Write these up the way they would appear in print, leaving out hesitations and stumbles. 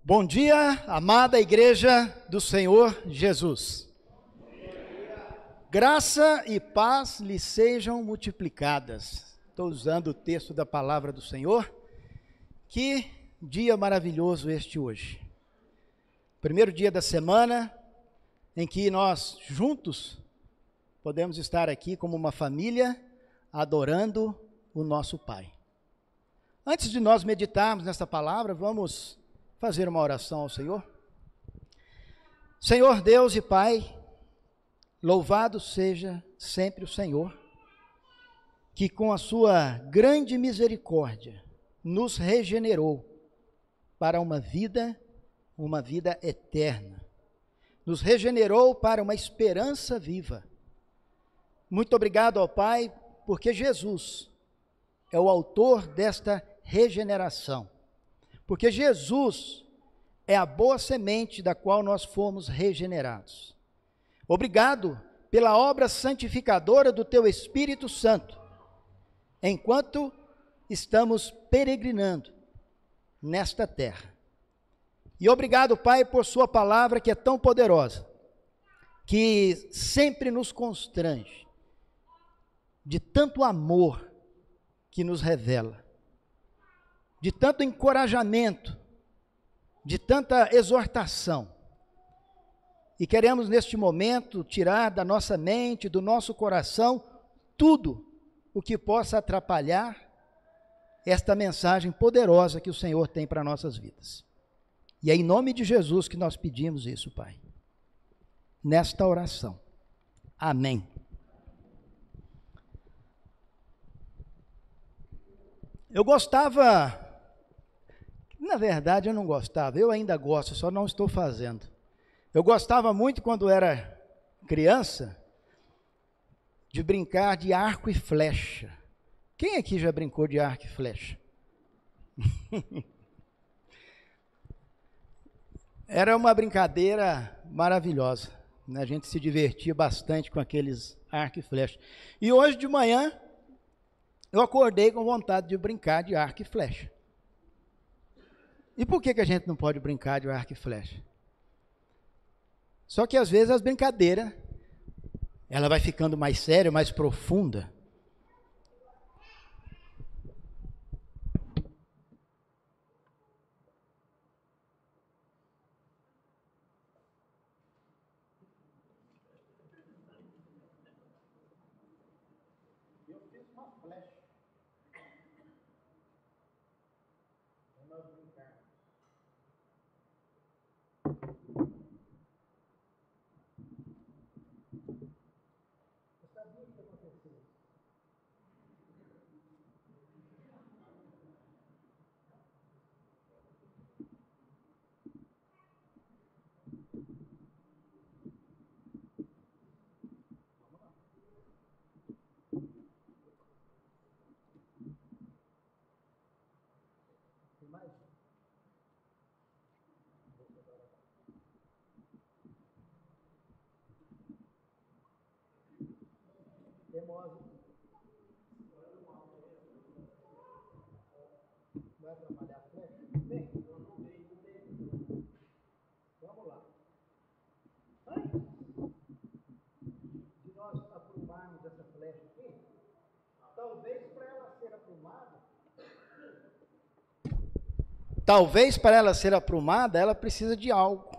Bom dia, amada Igreja do Senhor Jesus. Graça e paz lhe sejam multiplicadas. Estou usando o texto da palavra do Senhor. Que dia maravilhoso este hoje. Primeiro dia da semana em que nós juntos podemos estar aqui como uma família adorando o nosso Pai. Antes de nós meditarmos nesta palavra, vamos fazer uma oração ao Senhor. Senhor Deus e Pai, louvado seja sempre o Senhor, que com a sua grande misericórdia nos regenerou para uma vida eterna. Nos regenerou para uma esperança viva. Muito obrigado ao Pai, porque Jesus é o autor desta regeneração. Porque Jesus é a boa semente da qual nós fomos regenerados. Obrigado pela obra santificadora do Teu Espírito Santo, enquanto estamos peregrinando nesta terra. E obrigado, Pai, por Sua palavra que é tão poderosa, que sempre nos constrange, de tanto amor que nos revela, de tanto encorajamento, de tanta exortação. E queremos neste momento tirar da nossa mente, do nosso coração, tudo o que possa atrapalhar esta mensagem poderosa que o Senhor tem para nossas vidas. E é em nome de Jesus que nós pedimos isso, Pai, nesta oração. Amém. Eu gostava... Na verdade, eu não gostava, eu ainda gosto, só não estou fazendo. Eu gostava muito, quando era criança, de brincar de arco e flecha. Quem aqui já brincou de arco e flecha? Era uma brincadeira maravilhosa, né? A gente se divertia bastante com aqueles arco e flecha. E hoje de manhã, eu acordei com vontade de brincar de arco e flecha. E por que a gente não pode brincar de arco e flecha? Só que às vezes as brincadeiras, ela vai ficando mais séria, mais profunda. Eu fiz uma flecha. Nós brincar. Eu sabia que ia acontecer. Vai atrapalhar a flecha? Bem, vamos lá. Antes de nós aprumarmos essa flecha aqui, talvez para ela ser aprumada, ela precisa de algo.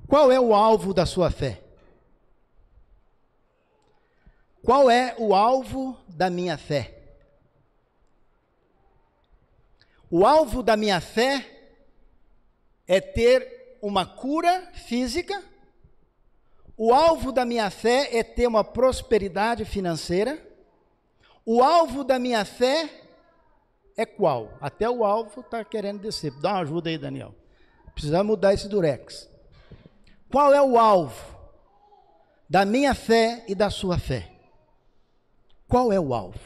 Qual é o alvo da sua fé? Qual é o alvo da minha fé? O alvo da minha fé é ter uma cura física. O alvo da minha fé é ter uma prosperidade financeira. O alvo da minha fé é qual? Até o alvo está querendo descer. Dá uma ajuda aí, Daniel. Precisa mudar esse durex. Qual é o alvo da minha fé e da sua fé? Qual é o alvo?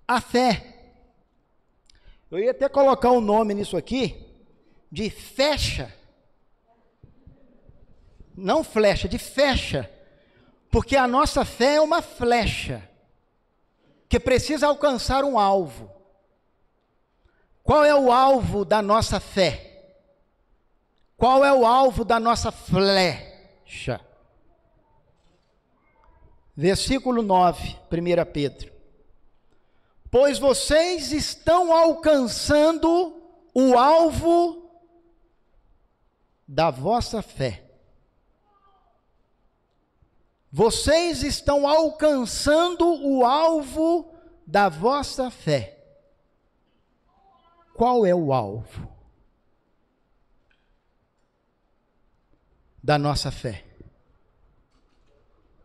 A fé. Eu ia até colocar um nome nisso aqui, de fecha. Não flecha, de fecha. Porque a nossa fé é uma flecha, que precisa alcançar um alvo. Qual é o alvo da nossa fé? Qual é o alvo da nossa flecha? Versículo 9, 1 Pedro. Pois vocês estão alcançando o alvo da vossa fé. Vocês estão alcançando o alvo da vossa fé. Qual é o alvo da nossa fé?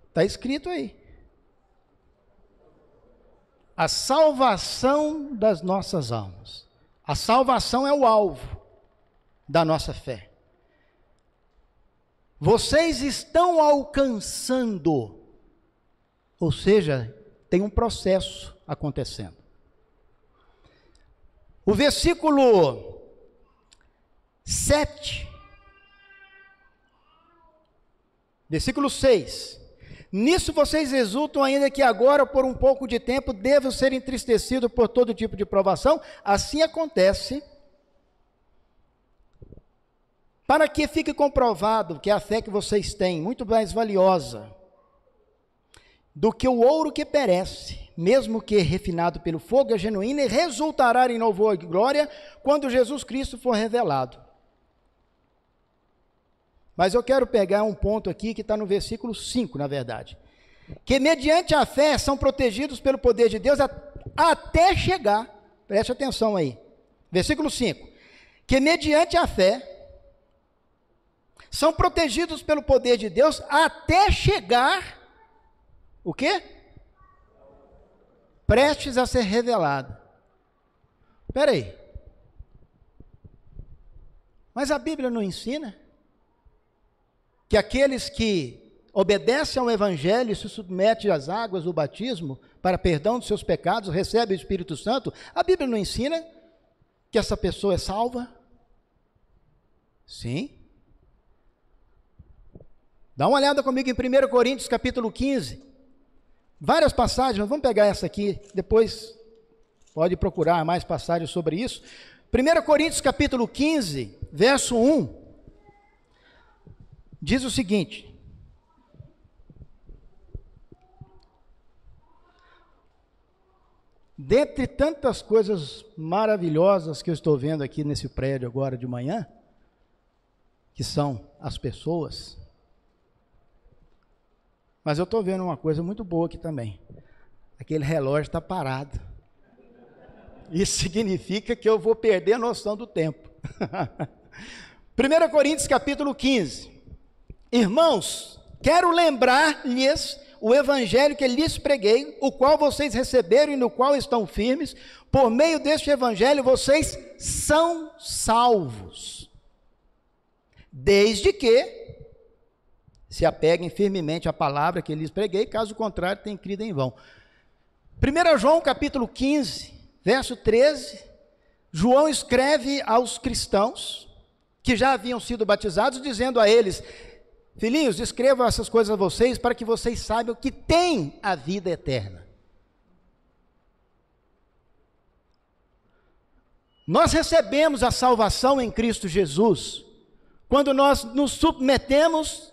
Está escrito aí. A salvação das nossas almas. A salvação é o alvo da nossa fé. Vocês estão alcançando, ou seja, tem um processo acontecendo. O versículo 7, versículo 6. Nisso vocês exultam, ainda que agora, por um pouco de tempo, devam ser entristecidos por todo tipo de provação. Assim acontece, para que fique comprovado que a fé que vocês têm, muito mais valiosa do que o ouro que perece, mesmo que refinado pelo fogo, é genuína e resultará em louvor e glória quando Jesus Cristo for revelado. Mas eu quero pegar um ponto aqui que está no versículo 5, na verdade. Que mediante a fé são protegidos pelo poder de Deus até chegar, preste atenção aí, versículo 5. Que mediante a fé são protegidos pelo poder de Deus até chegar, o quê? Prestes a ser revelado. Espera aí. Mas a Bíblia não ensina que aqueles que obedecem ao Evangelho e se submetem às águas do batismo para perdão dos seus pecados, recebem o Espírito Santo? A Bíblia não ensina que essa pessoa é salva? Sim. Dá uma olhada comigo em 1 Coríntios capítulo 15. Várias passagens, mas vamos pegar essa aqui, depois pode procurar mais passagens sobre isso. 1 Coríntios capítulo 15, verso 1. Diz o seguinte: dentre tantas coisas maravilhosas que eu estou vendo aqui nesse prédio agora de manhã, que são as pessoas, mas eu estou vendo uma coisa muito boa aqui também. Aquele relógio está parado. Isso significa que eu vou perder a noção do tempo. 1 Coríntios capítulo 15. Irmãos, quero lembrar-lhes o evangelho que lhes preguei, o qual vocês receberam e no qual estão firmes. Por meio deste evangelho vocês são salvos, desde que se apeguem firmemente à palavra que lhes preguei, caso contrário, tenham crido em vão. 1 João capítulo 15, verso 13, João escreve aos cristãos que já haviam sido batizados, dizendo a eles: filhinhos, escrevo essas coisas a vocês para que vocês saibam que têm a vida eterna. Nós recebemos a salvação em Cristo Jesus quando nós nos submetemos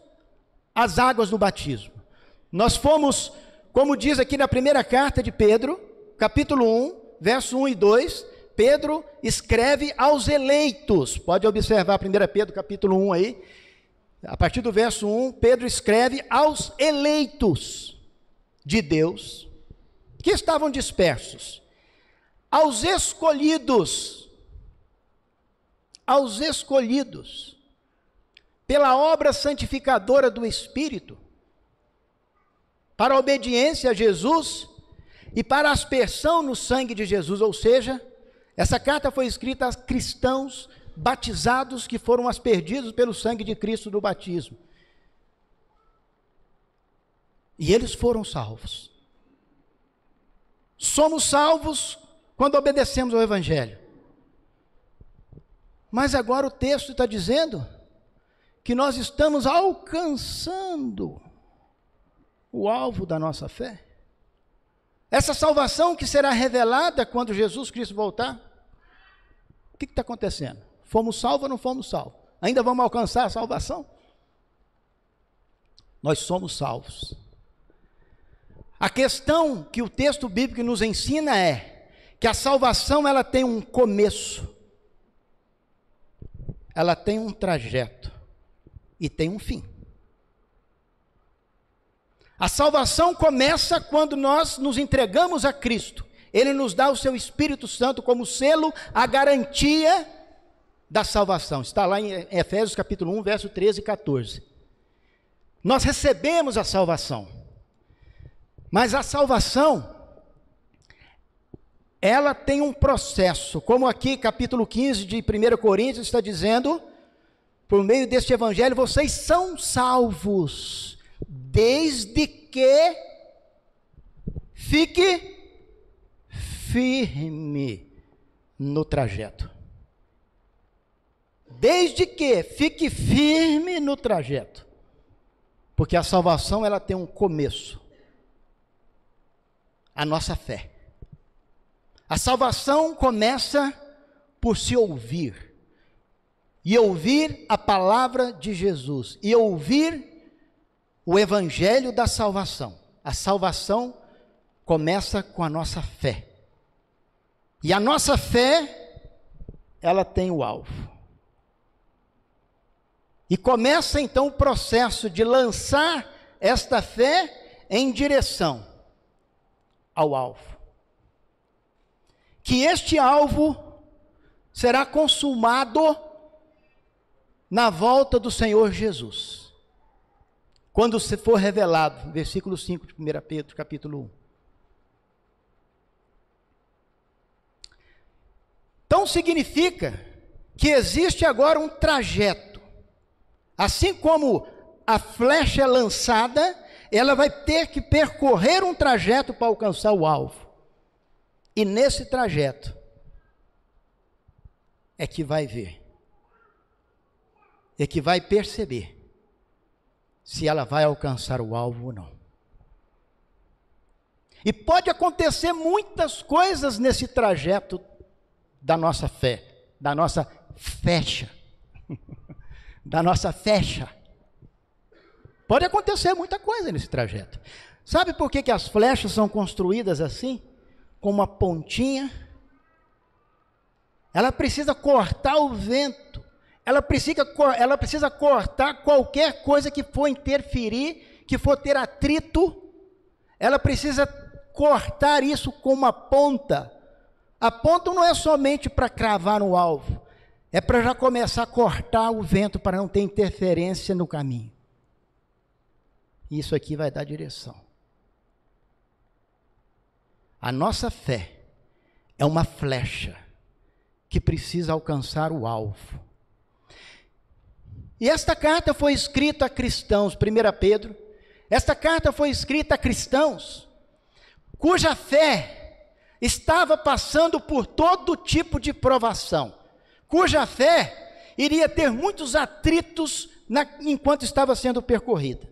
às águas do batismo. Nós fomos Como diz aqui na primeira carta de Pedro, capítulo 1, verso 1 e 2, Pedro escreve aos eleitos. Pode observar 1 Pedro capítulo 1 aí. A partir do verso 1, Pedro escreve aos eleitos de Deus, que estavam dispersos, aos escolhidos, pela obra santificadora do Espírito, para a obediência a Jesus e para a aspersão no sangue de Jesus. Ou seja, essa carta foi escrita a cristãos batizados que foram aspergidos pelo sangue de Cristo do batismo. E eles foram salvos. Somos salvos quando obedecemos ao Evangelho. Mas agora o texto está dizendo que nós estamos alcançando o alvo da nossa fé. Essa salvação que será revelada quando Jesus Cristo voltar. O que está acontecendo? Fomos salvos ou não fomos salvos? Ainda vamos alcançar a salvação? Nós somos salvos. A questão que o texto bíblico nos ensina é que a salvação ela tem um começo, ela tem um trajeto e tem um fim. A salvação começa quando nós nos entregamos a Cristo. Ele nos dá o seu Espírito Santo como selo, a garantia da salvação. Está lá em Efésios capítulo 1, verso 13 e 14. Nós recebemos a salvação. Mas a salvação, ela tem um processo, como aqui capítulo 15 de 1 Coríntios está dizendo, por meio deste evangelho, vocês são salvos, desde que fique firme no trajeto. Desde que fique firme no trajeto. Porque a salvação ela tem um começo. A nossa fé. A salvação começa por se ouvir. E ouvir a palavra de Jesus. E ouvir o evangelho da salvação. A salvação começa com a nossa fé. E a nossa fé, ela tem o alvo. E começa então o processo de lançar esta fé em direção ao alvo. Que este alvo será consumado na volta do Senhor Jesus. Quando se for revelado, versículo 5 de 1 Pedro, capítulo 1. Então significa que existe agora um trajeto. Assim como a flecha é lançada, ela vai ter que percorrer um trajeto para alcançar o alvo. E nesse trajeto é que vai ver, é que vai perceber se ela vai alcançar o alvo ou não. E pode acontecer muitas coisas nesse trajeto da nossa fé, da nossa flecha, da nossa flecha. Pode acontecer muita coisa nesse trajeto. Sabe por que as flechas são construídas assim? Com uma pontinha. Ela precisa cortar o vento. Ela precisa cortar qualquer coisa que for interferir, que for ter atrito. Ela precisa cortar isso com uma ponta. A ponta não é somente para cravar no alvo. É para já começar a cortar o vento para não ter interferência no caminho. Isso aqui vai dar direção. A nossa fé é uma flecha que precisa alcançar o alvo. E esta carta foi escrita a cristãos, 1 Pedro. Esta carta foi escrita a cristãos cuja fé estava passando por todo tipo de provação, cuja fé iria ter muitos atritos enquanto estava sendo percorrida.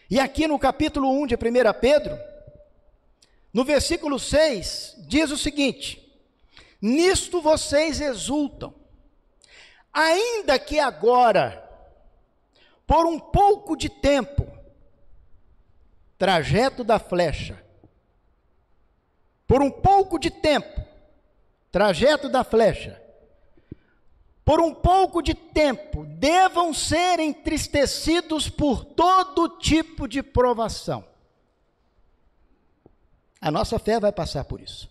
E aqui no capítulo 1 de 1 Pedro, no versículo 6, diz o seguinte: nisto vocês exultam, ainda que agora, por um pouco de tempo, trajeto da flecha. Por um pouco de tempo, trajeto da flecha. Por um pouco de tempo, devam ser entristecidos por todo tipo de provação. A nossa fé vai passar por isso.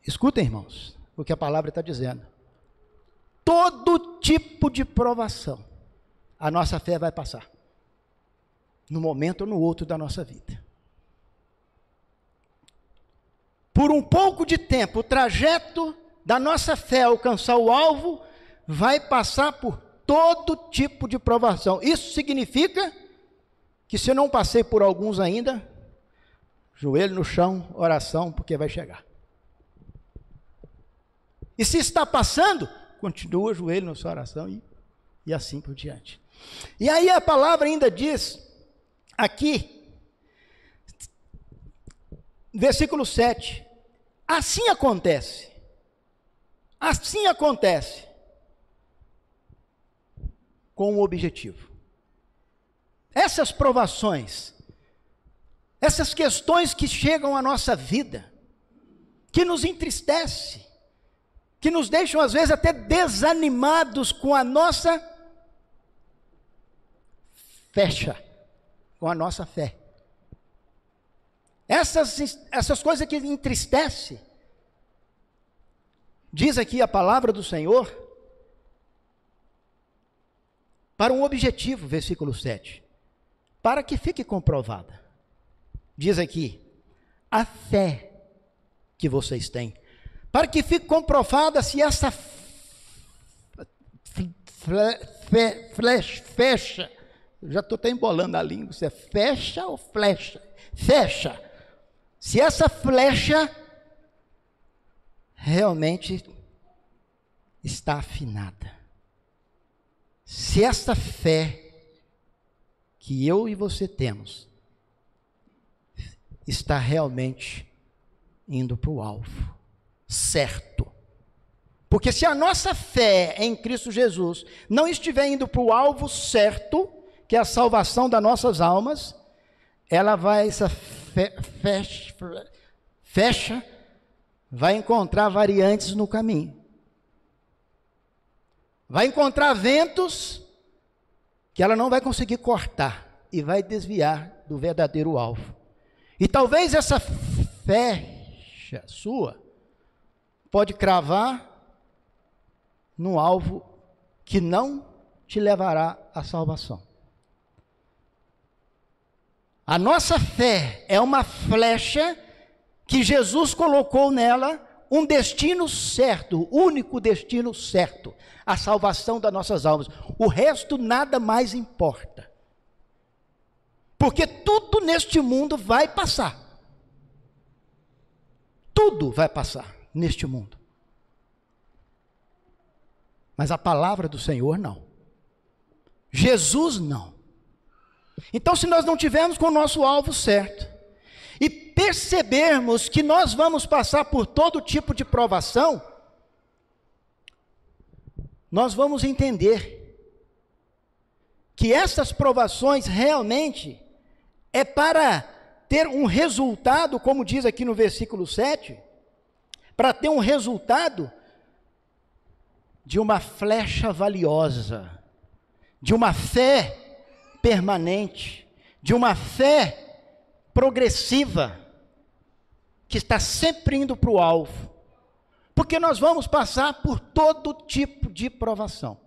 Escutem, irmãos, o que a palavra está dizendo. Todo tipo de provação, a nossa fé vai passar. No momento ou no outro da nossa vida. Por um pouco de tempo, o trajeto da nossa fé alcançar o alvo vai passar por todo tipo de provação. Isso significa que se eu não passei por alguns ainda, joelho no chão, oração, porque vai chegar. E se está passando, continua joelho na sua oração e assim por diante. E aí a palavra ainda diz, aqui, versículo 7, assim acontece com o objetivo. Essas provações, essas questões que chegam à nossa vida, que nos entristecem, que nos deixam às vezes até desanimados com a nossa com a nossa fé. Essas coisas que entristecem, diz aqui a palavra do Senhor, para um objetivo, versículo 7, para que fique comprovada. Diz aqui, a fé que vocês têm, para que fique comprovada se essa flecha, já estou até embolando a língua, se é fecha ou flecha? Fecha. Se essa flecha realmente está afinada. Se essa fé que eu e você temos está realmente indo para o alvo certo. Porque se a nossa fé em Cristo Jesus não estiver indo para o alvo certo, que é a salvação das nossas almas, ela vai, essa fecha, vai encontrar variantes no caminho. Vai encontrar ventos que ela não vai conseguir cortar e vai desviar do verdadeiro alvo. E talvez essa flecha sua pode cravar no alvo que não te levará à salvação. A nossa fé é uma flecha que Jesus colocou nela um destino certo, único destino certo, a salvação das nossas almas. O resto nada mais importa. Porque tudo neste mundo vai passar. Tudo vai passar neste mundo. Mas a palavra do Senhor não. Jesus não. Então, se nós não tivermos com o nosso alvo certo, e percebermos que nós vamos passar por todo tipo de provação, nós vamos entender que essas provações realmente é para ter um resultado, como diz aqui no versículo 7, para ter um resultado de uma flecha valiosa, de uma fé permanente, de uma fé progressiva, que está sempre indo para o alvo, porque nós vamos passar por todo tipo de provação,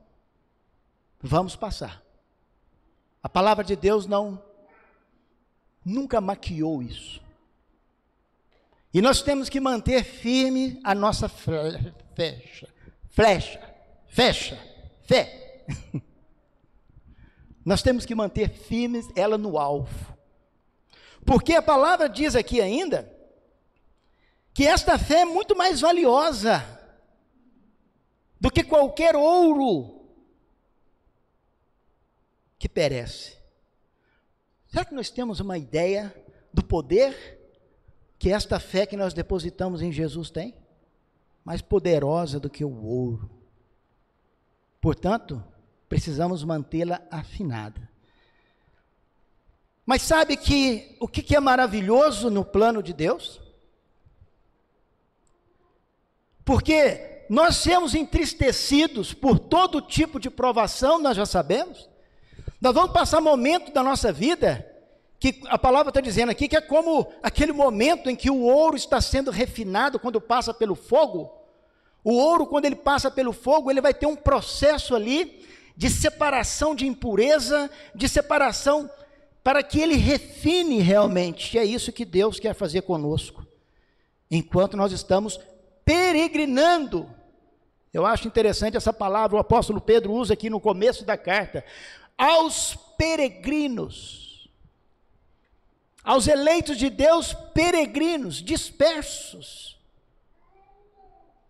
vamos passar. A palavra de Deus nunca maquiou isso, e nós temos que manter firme a nossa fé, nós temos que manter firmes ela no alvo, porque a palavra diz aqui ainda, que esta fé é muito mais valiosa, do que qualquer ouro, que perece. Será que nós temos uma ideia do poder, que esta fé que nós depositamos em Jesus tem? Mais poderosa do que o ouro. Portanto, precisamos mantê-la afinada. Mas sabe o que é maravilhoso no plano de Deus? Porque nós sermos entristecidos por todo tipo de provação, nós já sabemos. Nós vamos passar momento da nossa vida, que a palavra está dizendo aqui, que é como aquele momento em que o ouro está sendo refinado quando passa pelo fogo. O ouro, quando ele passa pelo fogo, ele vai ter um processo ali de separação de impureza, de separação, para que ele refine realmente. E é isso que Deus quer fazer conosco, enquanto nós estamos peregrinando. Eu acho interessante essa palavra, o apóstolo Pedro usa aqui no começo da carta, aos peregrinos, aos eleitos de Deus, peregrinos, dispersos.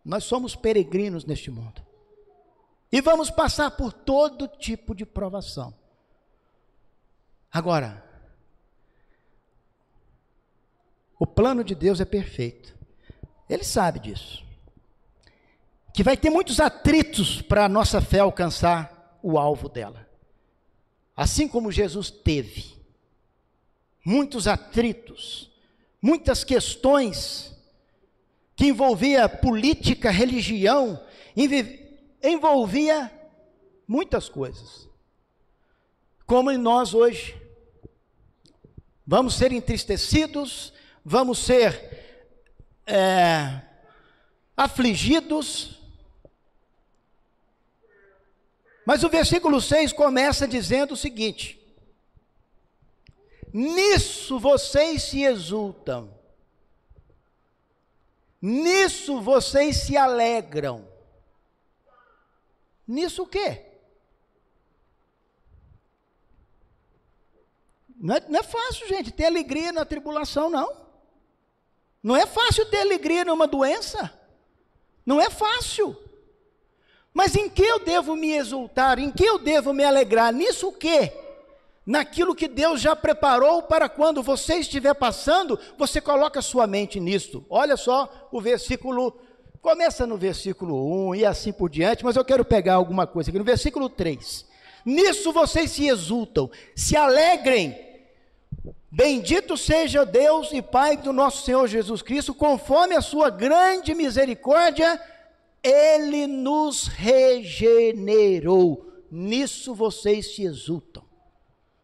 Nós somos peregrinos neste mundo, e vamos passar por todo tipo de provação. Agora, o plano de Deus é perfeito, Ele sabe disso, que vai ter muitos atritos para a nossa fé alcançar o alvo dela, assim como Jesus teve, muitos atritos, muitas questões, que envolvia política, religião, envolvia muitas coisas, como em nós hoje. Vamos ser entristecidos, vamos ser afligidos, mas o versículo 6 começa dizendo o seguinte: nisso vocês se exultam, nisso vocês se alegram. Nisso o quê? Não é fácil, gente, ter alegria na tribulação, não. Não é fácil ter alegria numa doença. Não é fácil. Mas em que eu devo me exultar? Em que eu devo me alegrar? Nisso o quê? Naquilo que Deus já preparou para quando você estiver passando, você coloca sua mente nisso. Olha só o versículo, começa no versículo 1 e assim por diante, mas eu quero pegar alguma coisa aqui no versículo 3. Nisso vocês se exultam, se alegrem. Bendito seja Deus e Pai do nosso Senhor Jesus Cristo, conforme a sua grande misericórdia, Ele nos regenerou. Nisso vocês se exultam.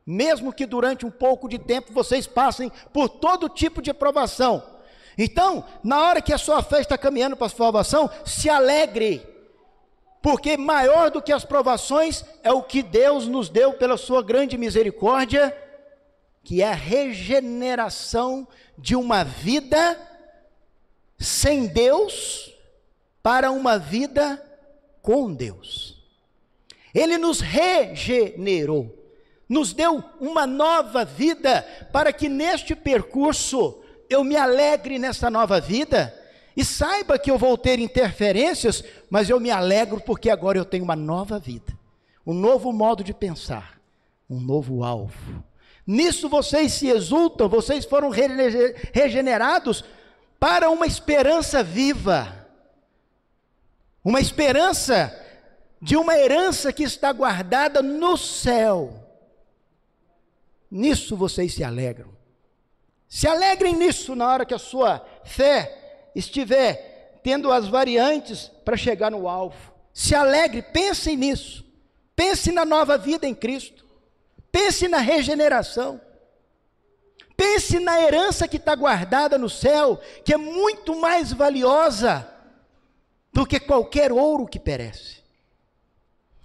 Mesmo que durante um pouco de tempo vocês passem por todo tipo de provação. Então, na hora que a sua fé está caminhando para a salvação, se alegre, porque maior do que as provações é o que Deus nos deu pela sua grande misericórdia, que é a regeneração de uma vida sem Deus para uma vida com Deus. Ele nos regenerou, nos deu uma nova vida, para que neste percurso eu me alegre nessa nova vida, e saiba que eu vou ter interferências, mas eu me alegro porque agora eu tenho uma nova vida, um novo modo de pensar, um novo alvo. Nisso vocês se exultam, vocês foram regenerados para uma esperança viva, uma esperança de uma herança que está guardada no céu. Nisso vocês se alegram. Se alegrem nisso na hora que a sua fé estiver tendo as variantes para chegar no alvo. Se alegre, pensem nisso. Pense na nova vida em Cristo. Pense na regeneração. Pense na herança que está guardada no céu, que é muito mais valiosa do que qualquer ouro que perece.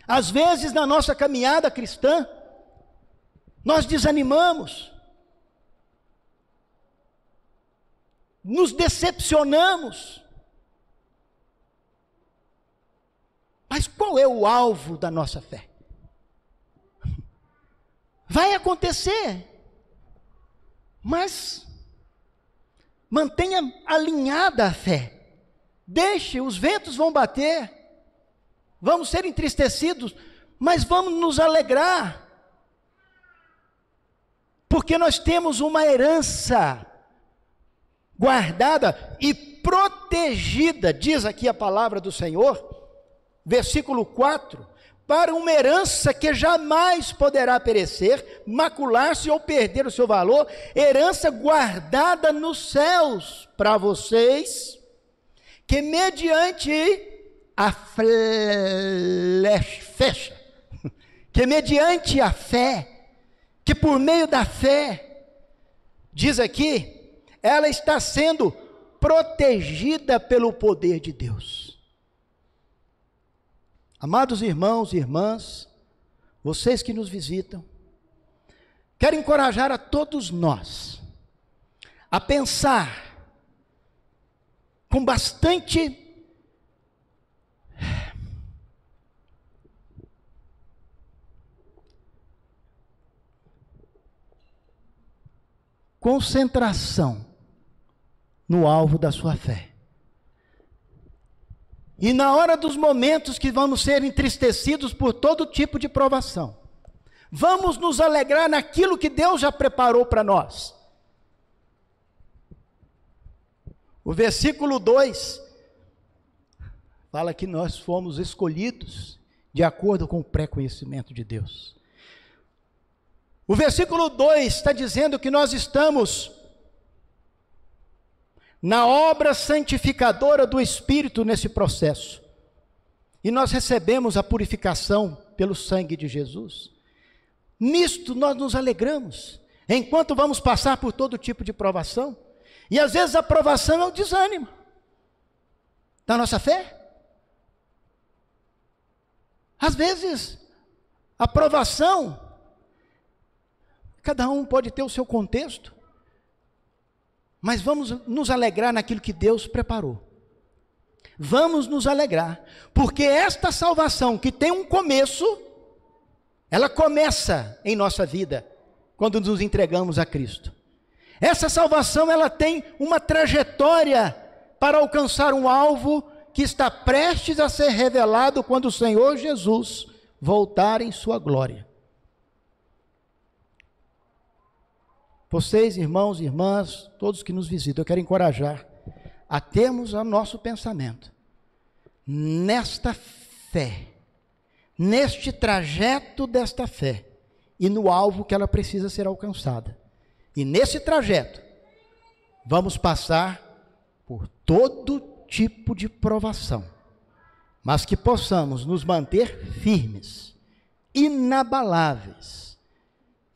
Às vezes na nossa caminhada cristã, nós desanimamos, nos decepcionamos. Mas qual é o alvo da nossa fé? Vai acontecer, mas mantenha alinhada a fé. Deixe, os ventos vão bater, vamos ser entristecidos, mas vamos nos alegrar, porque nós temos uma herança guardada e protegida, diz aqui a palavra do Senhor, versículo 4, para uma herança que jamais poderá perecer, macular-se ou perder o seu valor, herança guardada nos céus para vocês, que mediante a que mediante a fé, que por meio da fé, diz aqui, ela está sendo protegida pelo poder de Deus. Amados irmãos e irmãs, vocês que nos visitam, quero encorajar a todos nós a pensar com bastante concentração no alvo da sua fé. E na hora dos momentos que vamos ser entristecidos por todo tipo de provação, vamos nos alegrar naquilo que Deus já preparou para nós. O versículo 2 fala que nós fomos escolhidos de acordo com o pré-conhecimento de Deus. O versículo 2 está dizendo que nós estamos na obra santificadora do Espírito nesse processo. E nós recebemos a purificação pelo sangue de Jesus. Nisto nós nos alegramos, enquanto vamos passar por todo tipo de provação. E às vezes a provação é o desânimo da nossa fé. Às vezes a provação, cada um pode ter o seu contexto, mas vamos nos alegrar naquilo que Deus preparou. Vamos nos alegrar, porque esta salvação que tem um começo, ela começa em nossa vida, quando nos entregamos a Cristo. Essa salvação, ela tem uma trajetória para alcançar um alvo que está prestes a ser revelado quando o Senhor Jesus voltar em sua glória. Vocês, irmãos e irmãs, todos que nos visitam, eu quero encorajar a termos o nosso pensamento nesta fé, neste trajeto desta fé e no alvo que ela precisa ser alcançada. E nesse trajeto, vamos passar por todo tipo de provação, mas que possamos nos manter firmes, inabaláveis,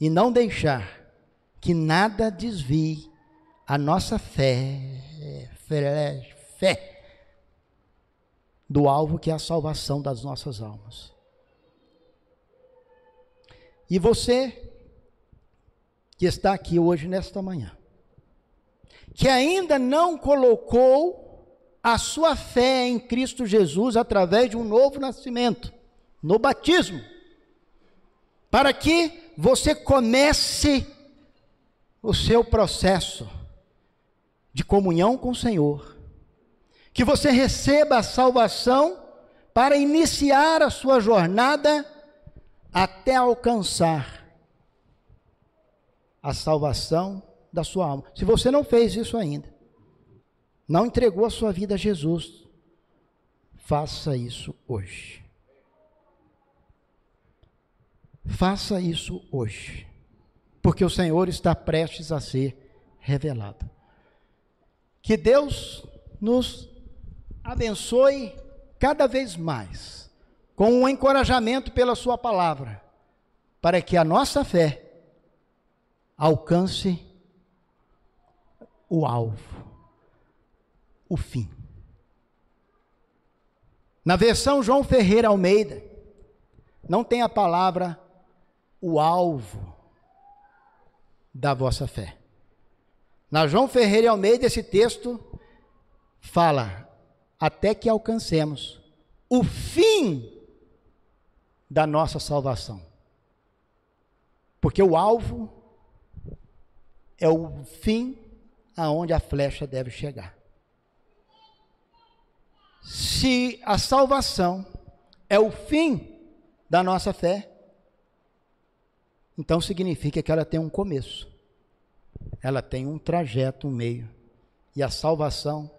e não deixar que nada desvie a nossa fé do alvo que é a salvação das nossas almas. E você que está aqui hoje nesta manhã, que ainda não colocou a sua fé em Cristo Jesus através de um novo nascimento, no batismo, para que você comece o seu processo de comunhão com o Senhor, que você receba a salvação para iniciar a sua jornada até alcançar a salvação da sua alma. Se você não fez isso ainda, não entregou a sua vida a Jesus, faça isso hoje. Faça isso hoje, porque o Senhor está prestes a ser revelado. Que Deus nos abençoe cada vez mais, com um encorajamento pela sua palavra, para que a nossa fé alcance o alvo, o fim. Na versão João Ferreira Almeida, não tem a palavra o alvo da vossa fé. Na João Ferreira Almeida, esse texto fala até que alcancemos o fim da nossa salvação. Porque o alvo é o fim aonde a flecha deve chegar. Se a salvação é o fim da nossa fé, então significa que ela tem um começo, ela tem um trajeto, um meio, e a salvação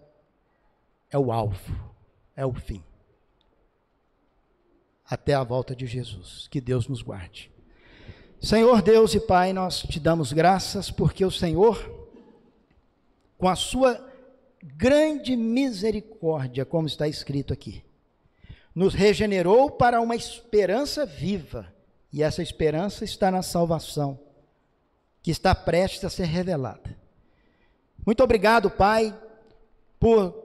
é o alvo, é o fim. até a volta de Jesus. Que Deus nos guarde. Senhor Deus e Pai, nós te damos graças porque o Senhor, com a sua grande misericórdia, como está escrito aqui, nos regenerou para uma esperança viva, e essa esperança está na salvação, que está prestes a ser revelada. Muito obrigado, Pai, por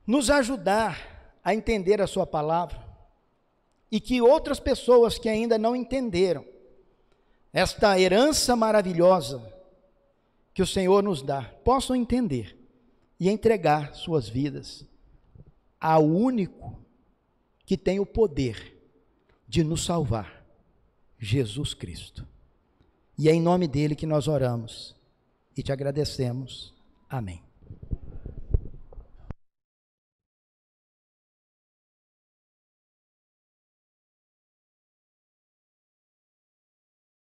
nos ajudar a entender a sua palavra, e que outras pessoas que ainda não entenderam esta herança maravilhosa que o Senhor nos dá, possam entender e entregar suas vidas ao único que tem o poder de nos salvar, Jesus Cristo. E é em nome dele que nós oramos e te agradecemos. Amém.